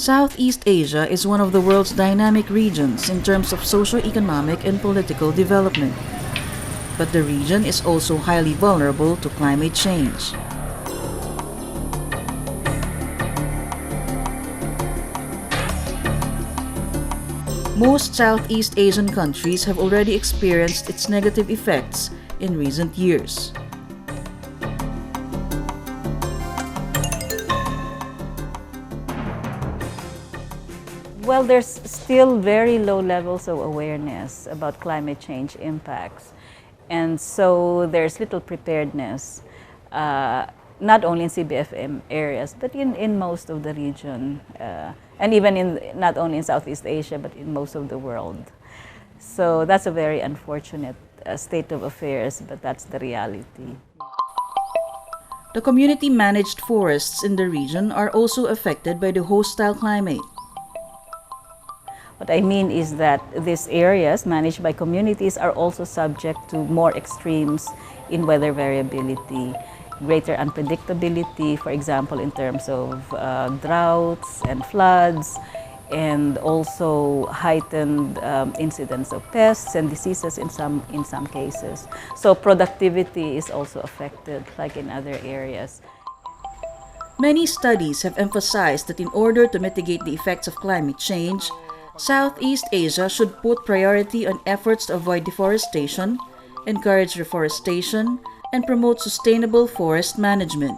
Southeast Asia is one of the world's dynamic regions in terms of socio-economic and political development. But the region is also highly vulnerable to climate change. Most Southeast Asian countries have already experienced its negative effects in recent years. Well, there's still very low levels of awareness about climate change impacts. And so there's little preparedness, not only in CBFM areas, but in most of the region, and even not only in Southeast Asia, but in most of the world. So that's a very unfortunate state of affairs, but that's the reality. The community-managed forests in the region are also affected by the hostile climate. What I mean is that these areas managed by communities are also subject to more extremes in weather variability, greater unpredictability, for example, in terms of droughts and floods, and also heightened incidence of pests and diseases in some cases. So productivity is also affected, like in other areas. Many studies have emphasized that in order to mitigate the effects of climate change, Southeast Asia should put priority on efforts to avoid deforestation, encourage reforestation, and promote sustainable forest management.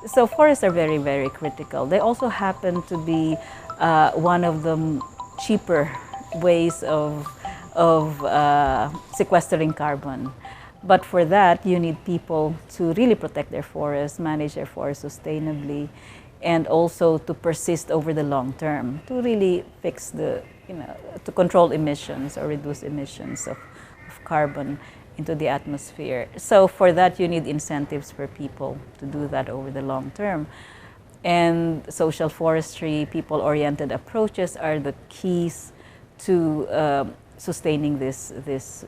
So forests are very, very critical. They also happen to be one of the cheaper ways of sequestering carbon. But for that, you need people to really protect their forests, manage their forests sustainably, and also to persist over the long term, to really fix to control emissions or reduce emissions of carbon into the atmosphere. So for that, you need incentives for people to do that over the long term. And social forestry, people-oriented approaches are the keys to sustaining this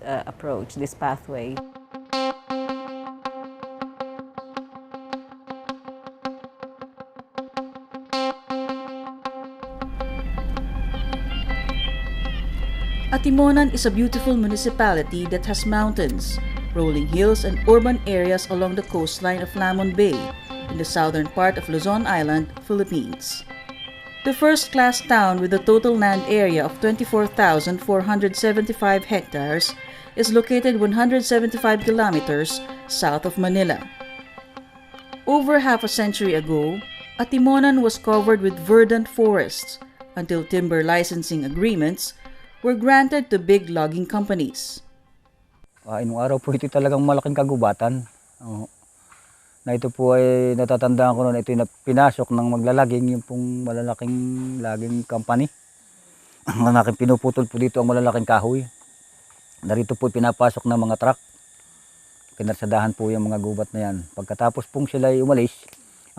approach, this pathway. Atimonan is a beautiful municipality that has mountains, rolling hills, and urban areas along the coastline of Lamon Bay in the southern part of Luzon Island, Philippines. The first-class town with a total land area of 24,475 hectares is located 175 kilometers south of Manila. Over half a century ago, Atimonan was covered with verdant forests until timber licensing agreements were granted to big logging companies. Inong araw po ito talagang malaking kagubatan. Na ito po ay natatandaan ko noon, ito yung pinasok ng maglalaging, yung pong malalaking logging company. Ang aking pinuputol po dito ang malalaking kahoy. Narito po pinapasok ng mga truck. Pinarsadahan po yung mga gubat na yan. Pagkatapos pong sila ay umalis,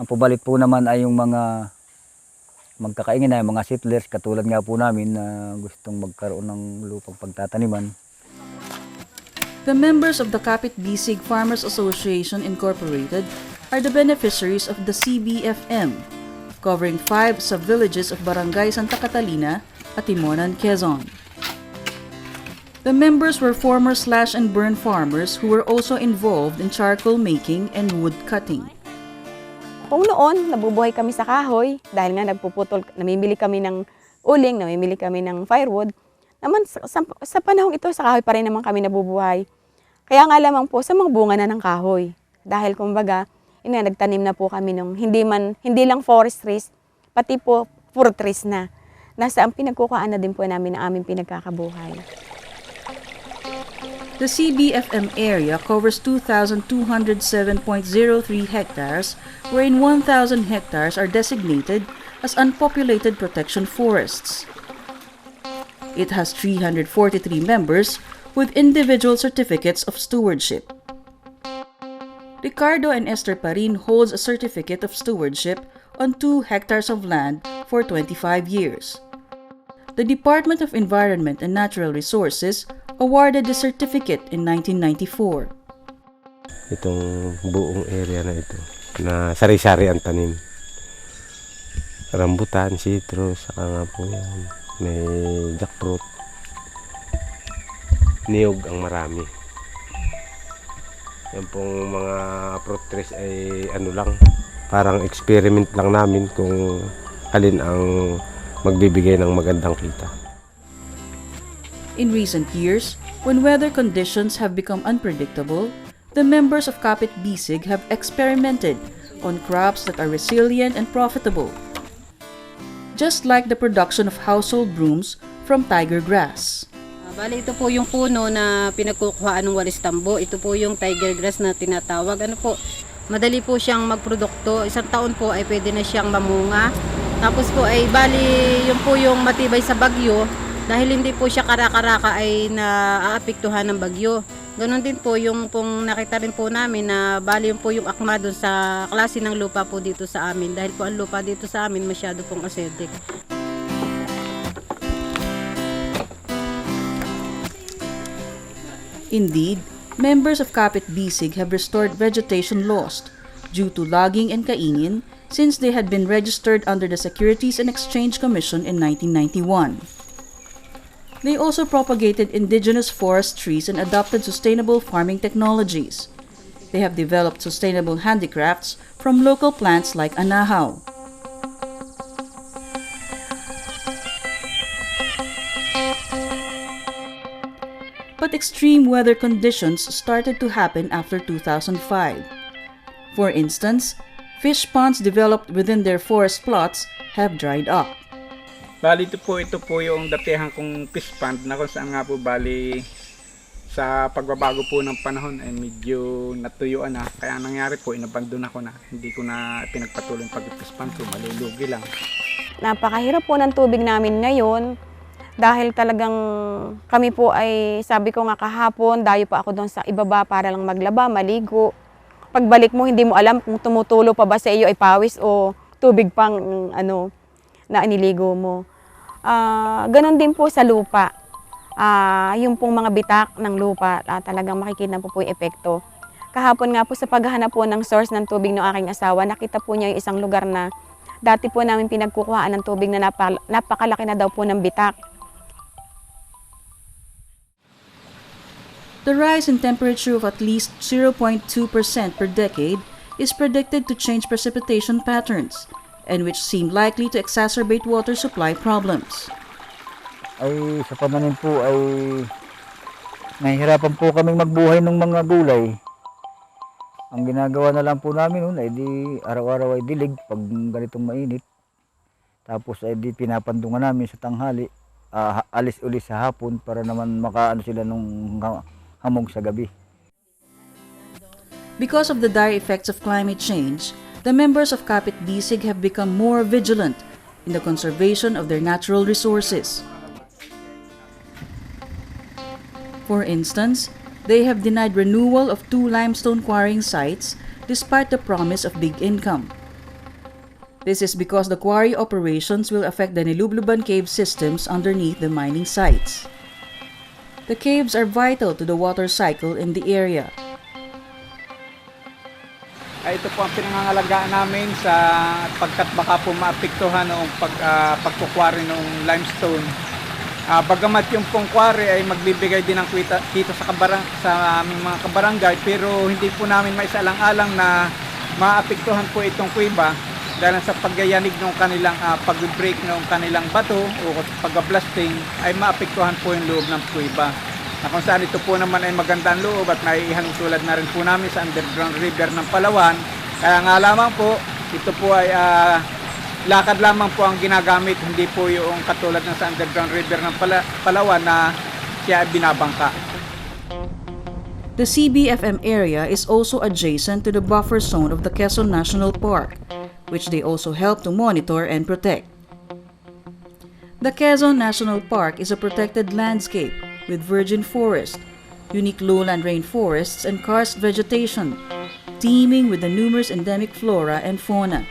ang pabalik po naman ay yung mga magkakaingin na yung mga settlers, katulad nga po namin na gustong magkaroon ng lupang pagtataniman. The members of the Kapit-Bisig Farmers Association Incorporated are the beneficiaries of the CBFM, covering 5 sub-villages of Barangay Santa Catalina, Atimonan, Quezon. The members were former slash-and-burn farmers who were also involved in charcoal making and wood cutting. Kung noon, nabubuhay kami sa kahoy, dahil nga nagpuputol, namimili kami ng uling, namimili kami ng firewood, naman sa panahong ito, sa kahoy pa rin naman kami nabubuhay. Kaya nga lamang po sa mga bunga na ng kahoy. Dahil kumbaga, nagtanim na po kami ng hindi lang forest trees, pati po fruit trees na. Nasa ang pinagkukaan na din po namin ang aming pinagkakabuhay. The CBFM area covers 2,207.03 hectares, wherein 1,000 hectares are designated as unpopulated protection forests. It has 343 members with individual certificates of stewardship. Ricardo and Esther Parin holds a certificate of stewardship on 2 hectares of land for 25 years. The Department of Environment and Natural Resources awarded the certificate in 1994. Itong buong area na ito, na sari-sari ang tanim. rambutan, citrus, saka nga po yan. May jackfruit. Niyog ang marami. Yan pong mga fruit trees ay ano lang, parang experiment lang namin kung alin ang magbibigay ng magandang kita. In recent years, when weather conditions have become unpredictable, the members of Kapit Bisig have experimented on crops that are resilient and profitable, just like the production of household brooms from tiger grass. Bali, ito po yung puno na pinagkukuhaan ng walis tambo. Ito po yung tiger grass na tinatawag. Ano po, madali po siyang magprodukto. Isang taon po ay pwede na siyang mamunga. Tapos po ay bali, yun po yung matibay sa bagyo. Dahil hindi po siya karaka-raka ay naaapektuhan ng bagyo. Ganon din po yung pong nakita rin po namin na bali yun po yung akma doon sa klase ng lupa po dito sa amin. Dahil po ang lupa dito sa amin masyado pong acidic. Indeed, members of Kapit Bisig have restored vegetation lost due to logging and kaingin since they had been registered under the Securities and Exchange Commission in 1991. They also propagated indigenous forest trees and adopted sustainable farming technologies. They have developed sustainable handicrafts from local plants like anahaw. But extreme weather conditions started to happen after 2005. For instance, fish ponds developed within their forest plots have dried up. Bali ito po yung datihan kong fish pond na kung saan nga po bali sa pagbabago po ng panahon ay medyo natuyuan na. Kaya nangyari po, inabandon ako na. Hindi ko na pinagpatuloy yung pag-fish pond ko, malulugi lang. Napakahirap po ng tubig namin ngayon dahil talagang kami po ay sabi ko nga kahapon, dayo pa ako doon sa ibaba para lang maglaba, maligo. Pagbalik mo, hindi mo alam kung tumutulo pa ba sa iyo ay pawis o tubig pang na iniligo mo. Ganon din po sa lupa. Yung pong mga bitak ng lupa, talagang makikita po yung epekto. Kahapon nga po sa paghahanap po ng source ng tubig ng aking asawa, nakita po niya yung isang lugar na dati po namin pinagkukuhaan ng tubig na napakalaki na daw po ng bitak. The rise in temperature of at least 0.2% per decade is predicted to change precipitation patterns, and which seem likely to exacerbate water supply problems. Ay sa pananim po ay nahihirapan po kaming magbuhay ng mga gulay. Ang ginagawa na lang po namin noon ay di araw-araw ay dilig pag ganitong mainit. Tapos ay di pinapandungan namin sa tanghali, alis-ulis sa hapon para naman makaano sila nung hamog sa gabi. Because of the dire effects of climate change, the members of Kapit Bisig have become more vigilant in the conservation of their natural resources. For instance, they have denied renewal of 2 limestone quarrying sites despite the promise of big income. This is because the quarry operations will affect the Nilubluban cave systems underneath the mining sites. The caves are vital to the water cycle in the area. Ito po ang pinangangalagaan namin sa pagkat baka po maapektuhan noong pagkukwari ng limestone. Bagamat yung pong quarry ay magbibigay din ng kita sa aming mga kabarangay, pero hindi po namin maisalang-alang na maapektuhan po itong kuweba dahil sa pagyayanig ng kanilang pag-break ng kanilang bato o pag-blasting ay maapektuhan po yung loob ng kuweba. Na kung saan ito po naman ay magandang loob at naiihanong tulad na rin po namin sa underground river ng Palawan. Kaya nga lamang po, ito po ay lakad lamang po ang ginagamit, hindi po yung katulad ng sa underground river ng Palawan na siya ay binabangka. The CBFM area is also adjacent to the buffer zone of the Quezon National Park, which they also help to monitor and protect. The Quezon National Park is a protected landscape with virgin forest, unique lowland rainforests, and karst vegetation, teeming with the numerous endemic flora and fauna.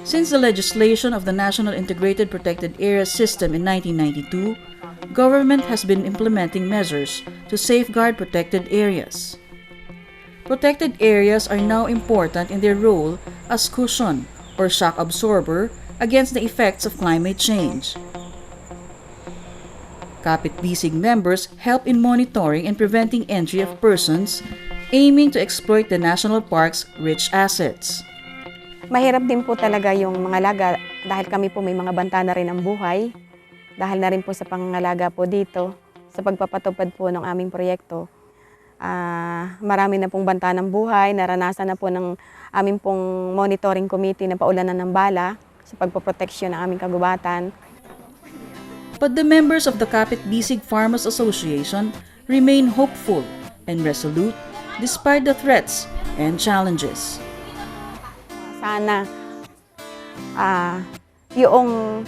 Since the legislation of the National Integrated Protected Areas System in 1992, government has been implementing measures to safeguard protected areas. protected areas are now important in their role as cushion or shock absorber against the effects of climate change. Kapit-bisig members help in monitoring and preventing entry of persons aiming to exploit the national park's rich assets. Mahirap din po talaga yung mga alaga dahil kami po may mga banta na rin ang buhay. Dahil na rin po sa pangangalaga po dito, sa pagpapatupad po ng aming proyekto. Marami na pong banta ng buhay, naranasan na po ng aming pong monitoring committee na paulanan ng bala sa pagpoproteksyon ng aming kagubatan. But the members of the Kapit-bisig Farmers Association remain hopeful and resolute despite the threats and challenges. Sana yung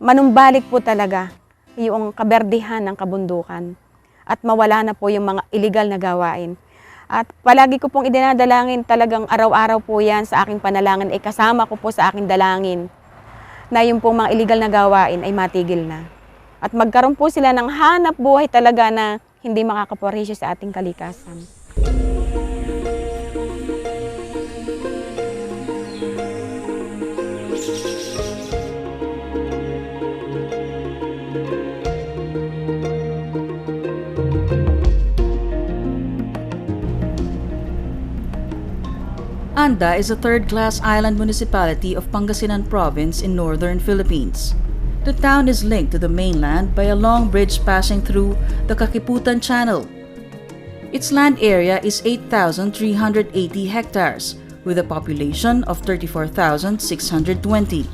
manumbalik po talaga yung kaberdihan ng kabundukan at mawala na po yung mga illegal na gawain. At palagi ko pong idinadalangin, talagang araw-araw po yan sa aking panalangin, ay kasama ko po sa aking dalangin na yung pong mga illegal na gawain ay matigil na. At magkaroon po sila ng hanap buhay talaga na hindi makakaparisyo sa ating kalikasan. Anda is a third-class island municipality of Pangasinan Province in northern Philippines. The town is linked to the mainland by a long bridge passing through the Kakiputan Channel. Its land area is 8,380 hectares, with a population of 34,620.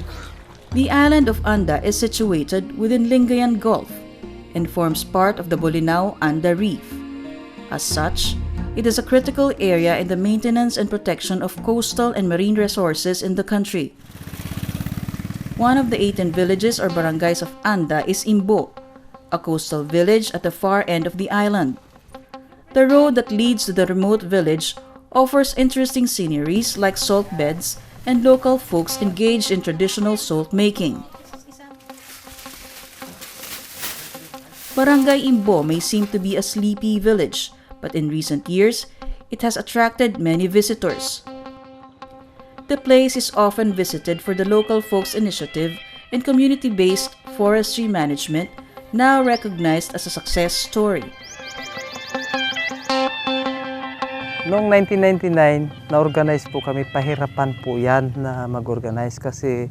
The island of Anda is situated within Lingayen Gulf and forms part of the Bolinao-Anda Reef. As such, it is a critical area in the maintenance and protection of coastal and marine resources in the country. One of the 18 villages or barangays of Anda is Imbo, a coastal village at the far end of the island. The road that leads to the remote village offers interesting sceneries like salt beds and local folks engaged in traditional salt making. Barangay Imbo may seem to be a sleepy village, but in recent years, it has attracted many visitors. The place is often visited for the local folks initiative and community-based forestry management, now recognized as a success story. Noong 1999, na-organize po kami, pahirapan po yan na mag-organize kasi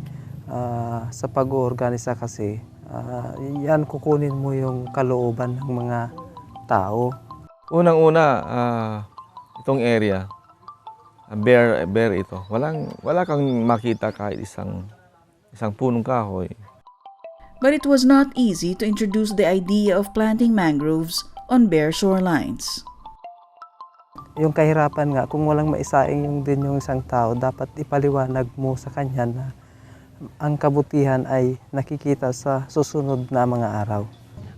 sa pag-organisa kasi, yan kukunin mo yung kalooban ng mga tao. Unang-una, itong area, bare ito. Wala kang makita kahit isang punong kahoy. But it was not easy to introduce the idea of planting mangroves on bare shorelines. Yung kahirapan nga, kung walang maisaing yung isang tao, dapat ipaliwanag mo sa kanya na ang kabutihan ay nakikita sa susunod na mga araw.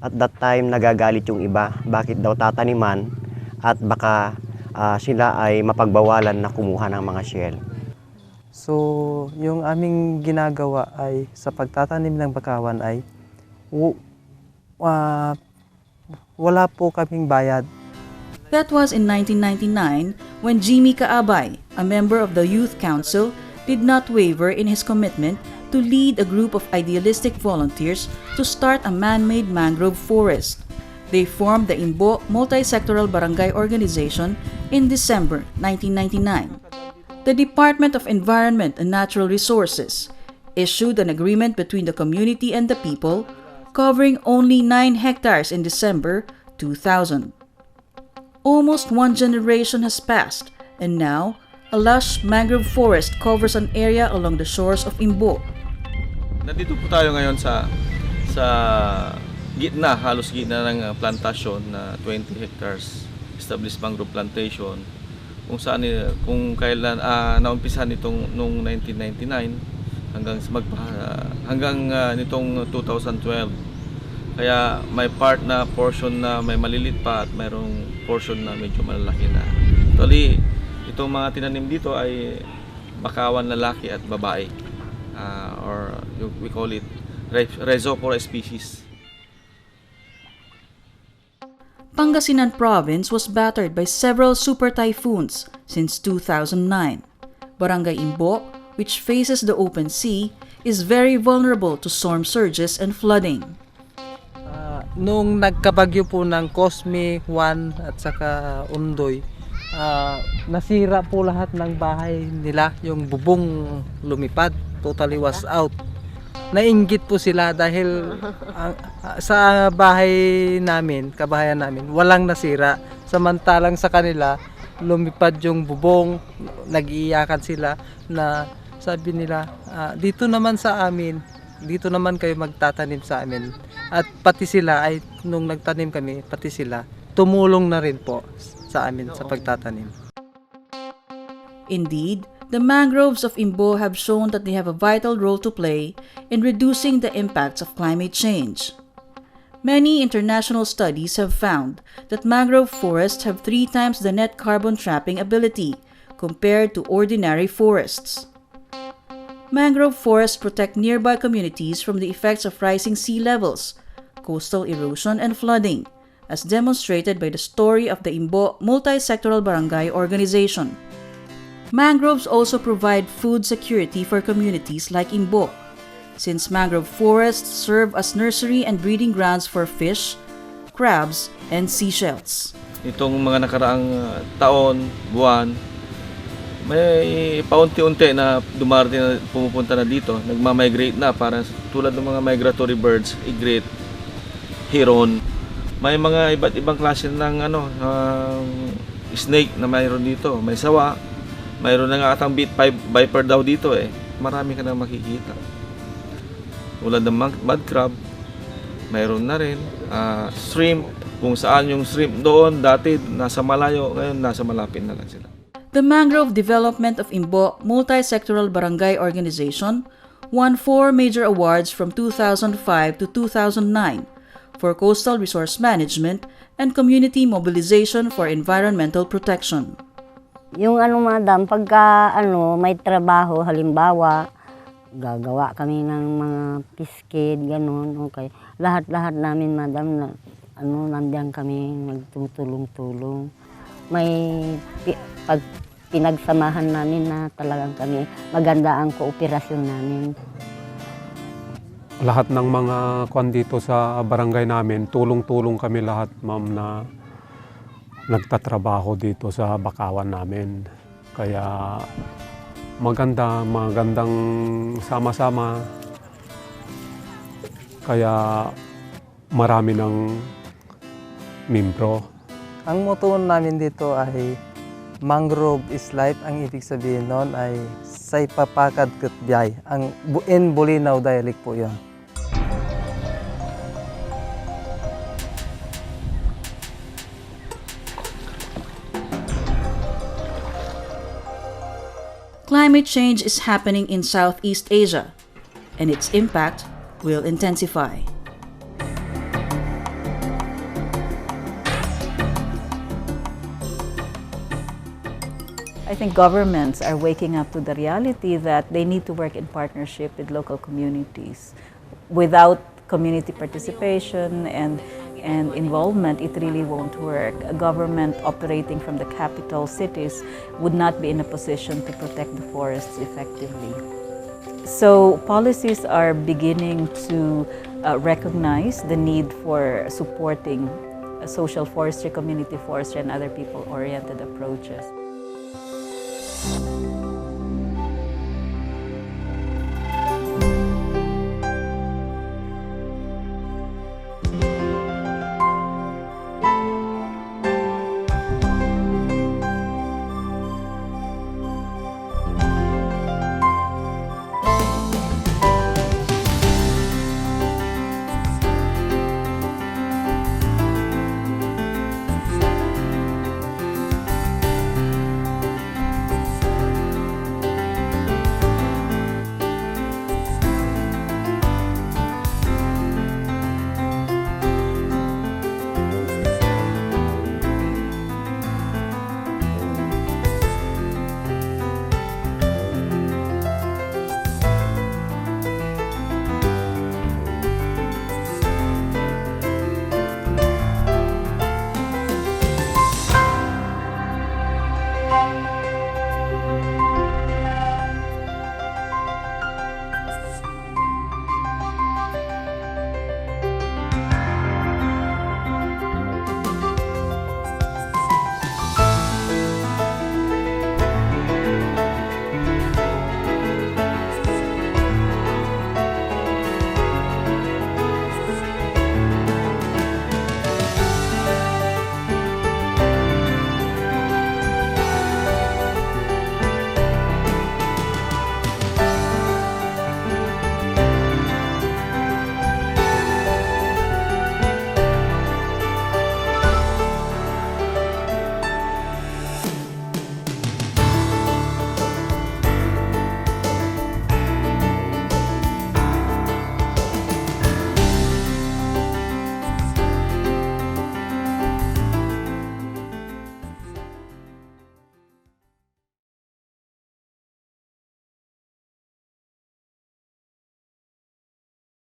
At that time, nagagalit yung iba. Bakit daw tataniman at baka sila ay mapagbawalan na kumuha ng mga shell. So, yung aming ginagawa ay sa pagtatanim ng bakawan ay wala po kaming bayad. That was in 1999 when Jimmy Kaabay, a member of the Youth Council, did not waver in his commitment to lead a group of idealistic volunteers to start a man-made mangrove forest. They formed the Imbo Multi-Sectoral Barangay Organization in December 1999. The Department of Environment and Natural Resources issued an agreement between the community and the people, covering only 9 hectares in December 2000. Almost one generation has passed, and now a lush mangrove forest covers an area along the shores of Imbo. Nandito po tayo ngayon sa gitna, halos gitna ng plantasyon na 20 hectares established mangrove plantation kung saan kailan naumpisahan nitong noong 1999 hanggang nitong 2012. Kaya may part na portion na may malilit pa at mayroong portion na medyo malalaki na. Actually, itong mga tinanim dito ay bakawan lalaki at babae. Or we call it rhizophora species. Pangasinan province was battered by several super typhoons since 2009. Barangay Imbo, which faces the open sea, is very vulnerable to storm surges and flooding. Nung nagkabagyo po ng Cosme, Juan at saka Undoy, nasira po lahat ng bahay nila, yung bubong lumipad, totally was out. Nainggit po sila dahil sa bahay namin, kabahayan namin, walang nasira. Samantalang sa kanila, lumipad yung bubong, nag-iiyakan sila na sabi nila, dito naman sa amin, dito naman kayo magtatanim sa amin. At pati sila, ay nung nagtanim kami, pati sila, tumulong na rin po sa amin sa pagtatanim. Indeed, the mangroves of Imbo have shown that they have a vital role to play in reducing the impacts of climate change. Many international studies have found that mangrove forests have 3 times the net carbon trapping ability compared to ordinary forests. Mangrove forests protect nearby communities from the effects of rising sea levels, coastal erosion, and flooding, as demonstrated by the story of the Imbo Multi-Sectoral Barangay Organization. Mangroves also provide food security for communities like Imbo, since mangrove forests serve as nursery and breeding grounds for fish, crabs, and seashells. Itong mga nakaraang taon, buwan, may paunti-unti na dumarating na pumupunta na dito, nagmamigrate na para tulad ng mga migratory birds, egret, heron. May mga iba't ibang klase ng snake na mayroon dito, may sawa. Mayroon na nga atang viper daw dito eh. Marami ka na makikita. Tulad ng mud crab, mayroon na rin. Shrimp, kung saan yung shrimp doon, dati nasa malayo, ngayon nasa malapit na lang sila. The Mangrove Development of Imbo Multi-Sectoral Barangay Organization won 4 major awards from 2005 to 2009 for coastal resource management and community mobilization for environmental protection. Yung madam, pagka may trabaho, halimbawa, gagawa kami ng mga piskid, ganun, okay. Lahat-lahat namin, madam, nandiyan kami nagtutulong-tulong. May pag pinagsamahan namin na talagang kami, maganda ang kooperasyon namin. Lahat ng mga kwan dito sa barangay namin, tulong-tulong kami lahat, ma'am, na nagtatrabaho dito sa bakawan namin. Kaya magandang sama-sama. Kaya marami ng membro. Ang motto namin dito ay mangrove is life. Ang ibig sabihin nun ay say papakad katbiyay. Ang buin Bulinaw dialect po yun. Climate change is happening in Southeast Asia, and its impact will intensify. I think governments are waking up to the reality that they need to work in partnership with local communities. Without community participation and involvement, it really won't work. A government operating from the capital cities would not be in a position to protect the forests effectively. So policies are beginning to recognize the need for supporting social forestry, community forestry, and other people-oriented approaches.